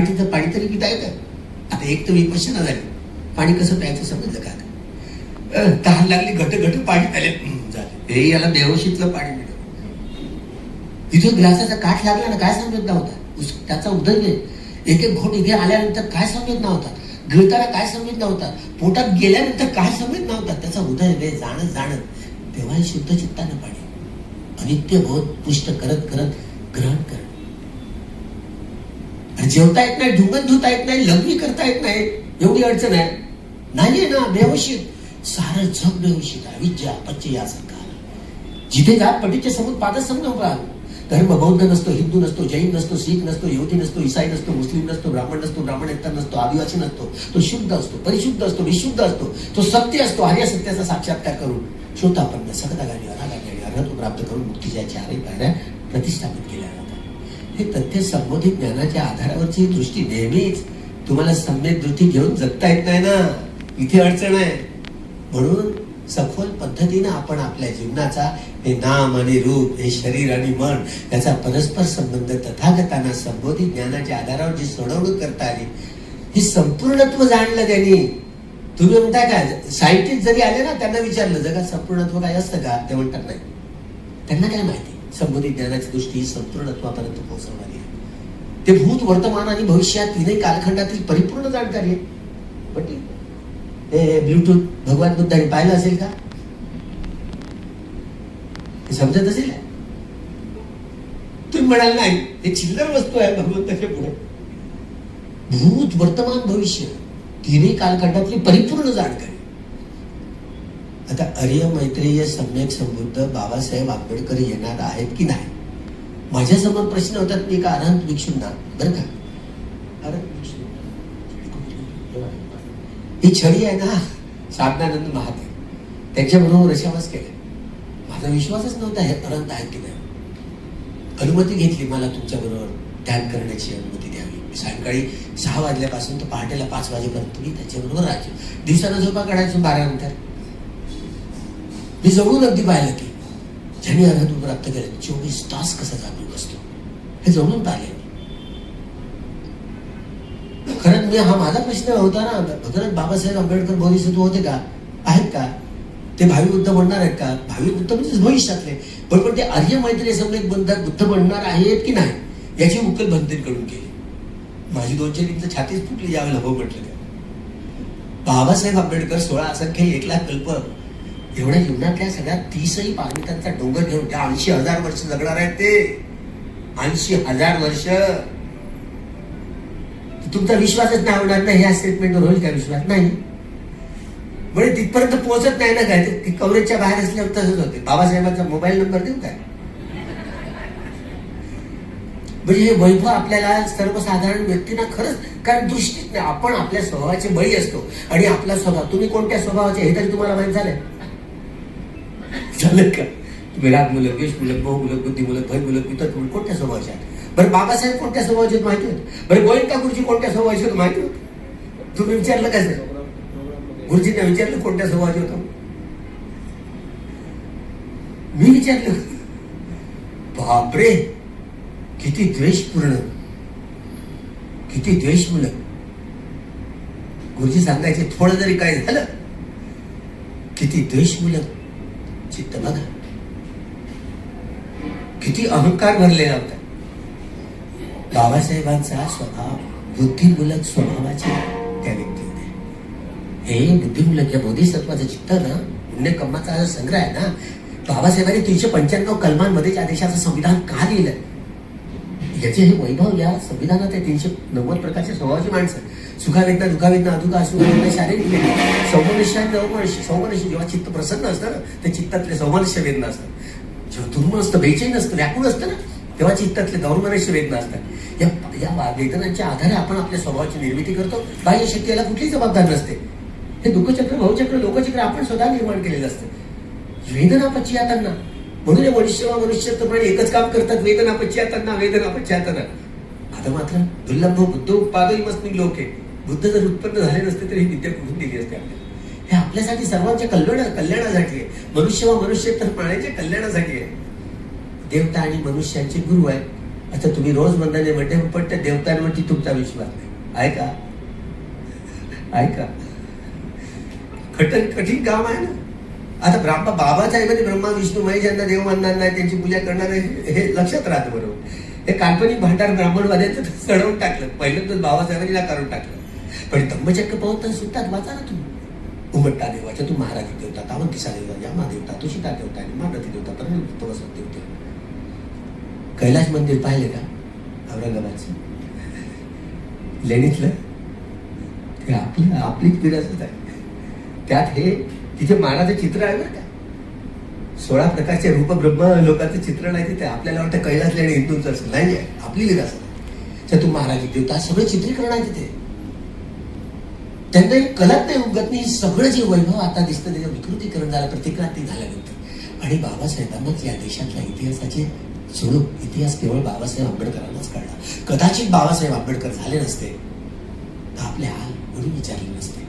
तरी पिता येतं? आता एक तर विपश्यना झाली, पाणी कसं प्यायचं समजलं का? तहान लागली, घट पाणी प्याले झाले, हे याला बेहोशीतलं पाणी मिळतं. तिथे ग्लासाचा काठ लागला ना, काय समजत नव्हता त्याचा उदय. एक घोट इथे आल्यानंतर काय समजत नव्हता, गिळताना काय समजत नव्हता, पोटात गेल्यानंतर काय समजत नव्हता. त्याचा उदय वे जाणं तेव्हा शुद्ध चित्तानं पाणी अनित्य बोध पुष्ट करत ग्रहण करणं. आणि जेवता येत नाही, ढुंगण धुता येत नाही, लग्नी करता येत नाही, एवढी अडचण आहे नाहीये ना. बेहोशीत, सारं जग बेहोशीत आहे. विद्या पच्चे यासारखा जिथे जात पटीचे समोर पादच समजा. धर्म बौद्ध नसतो, हिंदू नसतो, जैन नसतो, शीख नसतो, यहुदी नसतो, ईसाई नसतो, मुस्लिम नसतो, ब्राह्मणेतर नसतो, आदिवासी नसतो. तो शुद्ध असतो, परिशुद्ध असतो, विशुद्ध असतो. तो सत्य असतो. आर्य सत्याचा साक्षात्कार करून श्रोतापन्न, सकतागामी, अनागामी आणि अर्हत्व प्राप्त करून मुक्तीच्या 4ही पायऱ्या प्रतिष्ठापित केल्या जातात. हे तथ्य संबोधित ज्ञानाच्या आधारावरची दृष्टी नेहमीच तुम्हाला सम्यक दृष्टी घेऊन जगता येत नाही ना, इथे अडचण आहे. म्हणून सखोल पद्धतीनं आपण आपल्या जीवनाचा हे नाम आणि रूप, हे शरीर आणि मन, याचा परस्पर संबंध तथागतांना संबोधित ज्ञानाच्या आधारावर जी सोडवणूक करता आली, ही संपूर्णत्व जाणलं त्यांनी. तुम्ही म्हणताय काय, सायंटिस्ट जरी आले ना, त्यांना विचारलं जगात संपूर्णत्व काय असतं का, ते म्हणतात नाही. त्यांना काय माहिती, संबोधित ज्ञानाची दृष्टी ही संपूर्णत्वापर्यंत पोहोचवणारी आहे. ते भूत, वर्तमान आणि भविष्यात तीनही कालखंडातील परिपूर्ण जाणकारी आहे. पण हे ब्लूटूथ भगवान बुद्धाने पाहिलं असेल का, हे समजत असेल? तुम्ही म्हणाल नाही, हे चिल्लर वस्तू आहे भगवंताच्या पुढे. भूत, वर्तमान, भविष्य तीनही कालखंडातली परिपूर्ण जाणकारी. आता आर्य मैत्रेय सम्यक संबुद्ध बाबासाहेब आंबेडकर येणार आहेत की नाही, माझ्यासमोर प्रश्न होतात. मी एका अनंत भिक्षूंना, बरं का, ही छडी आहे ना, साधनानंद महादेव, त्यांच्याबरोबर रशावास केला. माझा विश्वासच नव्हता हे अनंत आहेत की नाही. अनुमती घेतली, मला तुमच्या बरोबर ध्यान करण्याची अनुमती द्यावी. सायंकाळी 6 वाजल्यापासून तर पहाटेला 5 वाजेपर्यंत मी त्याच्याबरोबर राहायचो. दिवसाला झोपा काढायचो 12 नंतर. मी जवळून अगदी पाहिलं की ज्यांनी अर्हता प्राप्त केले 24 तास कसा जागरूक असतो हे जमून पाहिले. खरंच मी हा माझा प्रश्न होता ना, खरंच बाबासाहेब आंबेडकर बोधिसत्व होते का, आहेत का, ते भावी बुद्ध बनणार आहेत का, भावी बुद्ध म्हणजे भविष्यातले, पण ते आर्य मैत्री समवेत बुद्ध बनणार आहेत की नाही याची उकल भंतेकडून केली. माझी 2-4 छातीच फुटली ज्यावेळेला हो म्हटलं. बाबासाहेब आंबेडकर 16 असंख्य 1 लाख कल्प एवढ्या जीवनातल्या सगळ्या 30ही पारमितांचा डोंगर घेऊन त्या 80,000 वर्ष जगणार आहेत. ते 80,000 वर्ष. तुमचा विश्वासच नाही होणार ना ह्या स्टेटमेंटवर, होईल का विश्वास? नाही. म्हणजे तिथपर्यंत पोहोचत नाही ना काय, ते कव्हरेजच्या बाहेर असल्यावर तसंच होते. बाबासाहेबांचा मोबाईल नंबर देऊ काय? म्हणजे हे वैभव आपल्याला सर्वसाधारण व्यक्तींना खरंच, कारण दृष्टीत नाही, आपण आपल्या स्वभावाचे बळी असतो. आणि आपला स्वभाव, तुम्ही कोणत्या स्वभावाचे हे तरी तुम्हाला माहित झालंय का? तुम्ही रागमुलक, द्वेषमुलक, मोहमुलक, बुद्धिमुलक, भयमुलक, इतर तुम्ही कोणत्या स्वभावाचे आहात? बरं बाबासाहेब कोणत्या स्वभावाचे माहिती होत? बरं गोविंदा गुरुजी कोणत्या स्वभावाचे होत माहिती होत? तुम्ही विचारलं का सर? गुरुजींना विचारलं कोणत्या स्वभावाचे होतं? मी विचारलं. बापरे, किती द्वेषपूर्ण, किती द्वेषमुलक. गुरुजी सांगायचे थोडं जरी काय झालं किती द्वेषमुलक चित्त बघा, किती अहंकार भरलेला होता. बाबासाहेबांचा स्वभाव बुद्धिमूलक स्वभावाचे त्या व्यक्ती होते. हे बुद्धिमूलक या बोधिसत्वाचं चित्त ना, पुण्य कर्माचा जो संग्रह आहे ना, बाबासाहेबांनी 395 कलमांमध्ये त्या देशाचं संविधान का लिहिलं याचे हे वैभव या संविधानात आहे. 390 प्रकारच्या स्वभावाची माणसं, सुखावेदना, दुखावेदना, अधुका, असुखावेदना, शारीरिक वेदना, सौमनस्य. जेव्हा चित्त प्रसन्न असतं ना, ते चित्तातले सौमनस्य वेदना असतात. जेव्हा दुर्मळ असतं, बेचैन असतं, व्याकुळ असतं ना, तेव्हा चित्तातले गौरमनस्य वेदना असतात. या वेदनांच्या आधारे आपण आपल्या स्वभावाची निर्मिती करतो. बाह्य शक्ती याला कुठलीही जबाबदार नसते. हे दुःखचक्र, भावचक्र, लोकचक्र आपण स्वतः निर्माण केलेलं असतं. वेदना पश्चातांना, म्हणून मनुष्यत्वप्रमाणे एकच काम करतात, वेदना पश्चातांना, वेदना पश्चातांना. आता मात्र दुर्लभ बुद्ध उत्पादनमस्मी लोक आहे. बुद्ध जर उत्पन्न झाले नसते तरी ही विद्या कुठून दिली असते आपल्याला? हे आपल्यासाठी सर्वांच्या कल्याणासाठी आहे. मनुष्य व मनुष्यत्व प्राण्याच्या कल्याणासाठी आहे. देवता आणि मनुष्याचे गुरु आहे. आता तुम्ही रोज वंदने म्हणते, पण त्या देवतांवरती तुमचा विश्वास नाही. आहे का? आहे का? कठीण काम आहे ना. आता बाबासाहेबांनी ब्रह्मा विष्णू महेश यांना देव मानणार नाही, त्यांची पूजा करणार आहे, हे लक्षात राहतं बरोबर. हे काल्पनिक भांडार ब्राह्मणवाद्यांचं चढवून टाकलं. पहिल्यांदाच बाबासाहेबांनी काढून टाकलं. पण धम्मचक्र पवतन सुटतात, वाचा ना तुम्ही. उमट्टा देवाच्या, तू महाराज देवता, तावंतिसा देवता, यामा देवता, तुषिता देवता, मानती देवता, परमवसत देवता. कैलास मंदिर पाहिले का औरंगाबादचं, लेणीतलं? ते आपलीच विरासत आहे. त्यात हे तिथे महाराजचं चित्र आहे बरं का. 16 प्रकारचे रूप ब्रह्म लोकांचं चित्रण आहे तिथे. आपल्याला वाटतं कैलास लेणी हिंदूंचं असेल, नाही आहे, आपली विरासत आहे. तू महाराज देवता, सगळं चित्रीकरण आहे तिथे. त्यांना एक कलाच नाही उगत नाही. सगळं जे वैभव आता दिसतं त्याचं विकृतीकरण झालं, प्रतिक्रांती झाल्यानंतर. आणि बाबासाहेबांनाच या देशातल्या इतिहासाचे स्वरूप, इतिहास केवळ बाबासाहेब आंबेडकरांनाच कळला. कदाचित बाबासाहेब आंबेडकर झाले नसते तर आपले हाल कोणी विचारले नसते.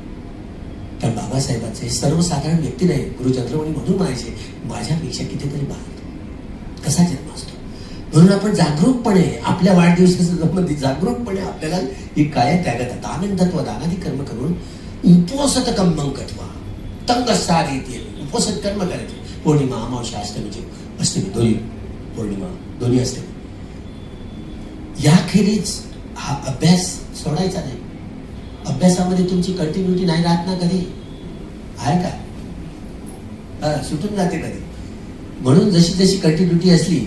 तर बाबासाहेबांचे सर्वसाधारण व्यक्ती नाही, गुरुचंद्रमणी म्हणून म्हणायचे, माझ्यापेक्षा कितीतरी महान कसा जन्म असतो. म्हणून आपण जागरूकपणे आपल्या वाढदिवसाच्या संबंधित जागरूकपणे आपल्याला ही काय त्यागत आनंदत्व दानादी कर्म करून उपवसत कम्मंकत्वा तंग सारी उपवसत कर्म करायचे. पौर्णिमा, अमावस्या, अष्टमी दोन्ही, पौर्णिमा दोन्ही अष्टमी. याखेरीज हा अभ्यास सोडायचा नाही. अभ्यासामध्ये तुमची कंटिन्युटी नाही राहत ना कधी, आहे का? सुटून जाते कधी. म्हणून जशी जशी कंटिन्युटी असली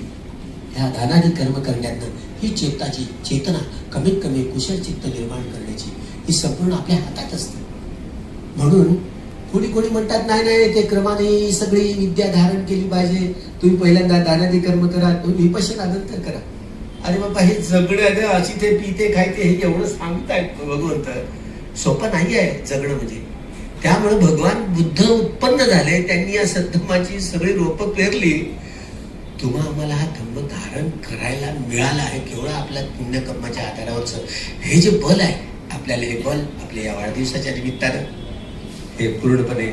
ह्या दानादी कर्म करण्यातनं ही चेतना कमीत कमी कुशल चित्त निर्माण करण्याची ही संपूर्ण आपल्या हातात असते. म्हणून कोणी म्हणतात नाही ते क्रमाने सगळी विद्या धारण केली पाहिजे, तुम्ही पहिल्यांदा दानादी कर्म करा, तुम्ही विपश्यना नंतर करा. अरे बाबा, हे जगणं अशी ते पिते खायते हे एवढं सांगतायत भगवंत, सोपं नाही आहे जगणं म्हणजे. त्यामुळे भगवान बुद्ध उत्पन्न झाले, त्यांनी या सद्धम्माची सगळी रोपं पेरली. तुम्हा आम्हाला हा धम्म धारण करायला मिळाला आहे केवळ आपल्या पुण्यकर्माच्या आधारावरचं. हे जे बल आहे आपल्याला, हे बल आपल्या या वाढदिवसाच्या निमित्तानं हे पूर्णपणे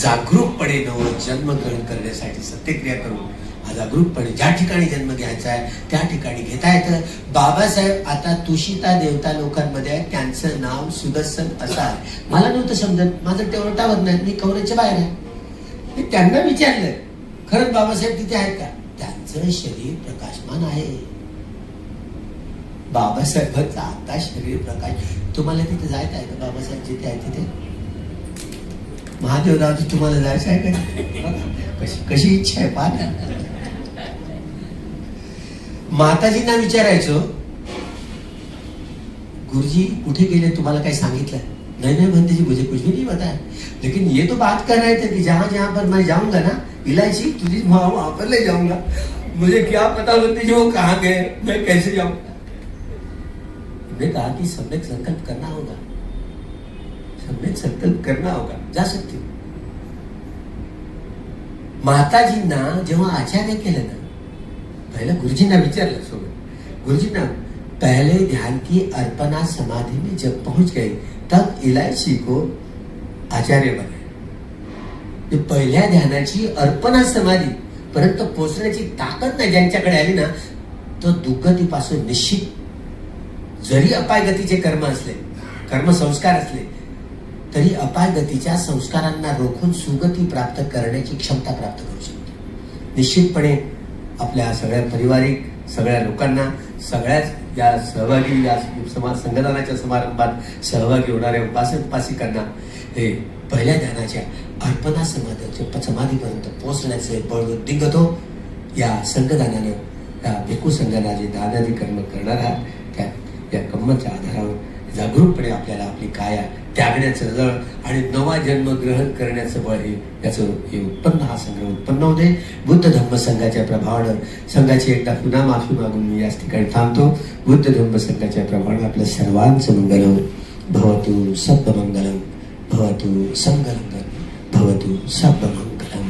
जागरूकपणे नव जन्म ग्रहण करण्यासाठी सत्यक्रिया करून जागरूकपणे ज्या ठिकाणी जन्म घ्यायचा आहे त्या ठिकाणी घेता येतं. बाबासाहेब आता तुषिता देवता लोकांमध्ये आहे, त्यांचं नाव सुदर्शन असं आहे. मला नव्हतं समजत, माझं टेवटावर नाही, मी कवरेजच्या बाहेर आहे. मी त्यांना विचारलं खरंच बाबासाहेब तिथे आहेत का? त्यांचं शरीर प्रकाशमान आहे. बाबासाहेबांचं आता शरीर प्रकाश. तुम्हाला तिथे जायचं आहे का? बाबासाहेब जिथे आहे तिथे महादेवरावजी तुम्हाला जायचं आहे का? कशी इच्छा आहे पहा. माताजींना विचारायचो, गुरुजी कुठे गेले, तुम्हाला काही सांगितलं? नहीं नहीं बंदी जी, मुझे कुछ भी नहीं बताया, लेकिन ये तो बात कर रहे थे कि जहां जहां पर मैं जाऊंगा ना, इलायची तुझी वहां पर ले जाऊंगा. मुझे क्या पता बंदी जी वो कहाँ गए, मैं कैसे जाऊं. मैंने कहा कि सम्यक संकल्प करना होगा, सम्यक संकल्प करना होगा, जा सकते हो. माताजींना जेव्हा आचार्य केलं ना, पहले गुरुजींना विचारलं सोबत, गुरुजींना पहले ध्यान की अर्पणा समाधि में जब पहुंच गए तब इलायची को आचार्य बने. पहिल्या ध्यानाची अर्पणा समाधी पर्यंत पोहोचण्याची ताकद नाही ज्यांच्याकडे आली ना, तो दुर्गतीपासून निश्चित, जरी अपायगतीचे कर्म असले, कर्म संस्कार असले, तरी अपायगतीच्या संस्कारांना रोखून सुगती प्राप्त करण्याची क्षमता प्राप्त करू शकतो. निश्चितपणे आपल्या सगळ्या पारिवारिक सगळ्या लोकांना, सगळ्याच या सहभागी, या संगदानाच्या समारंभात सहभागी होणाऱ्या उपासक उपासिकांना हे पहिल्या ध्यानाच्या अर्पणा समाधीपर्यंत पोहोचण्याचे बळवून दिगतो. या संगदानानं, या भिक्खू संघाला जे दानादी कर्म करणार आहात, त्या या कर्माच्या आधारावर जागरूकपणे आपल्याला आपली काया त्यागण्याचं जळ आणि नवा जन्म ग्रहण करण्याचं बळ याचं हे उत्पन्न, हा संग्रह उत्पन्न होते. बुद्ध धम्म संघाच्या प्रभावानं, संघाची एकदा पुन्हा माफी मागून मी याच ठिकाणी थांबतो. बुद्ध धम्म संघाच्या प्रभावानं आपल्या सर्वांचं मंगल भवतु, सर्वमंगलम भवतु, संगलम भवतु, सर्वमंगलम.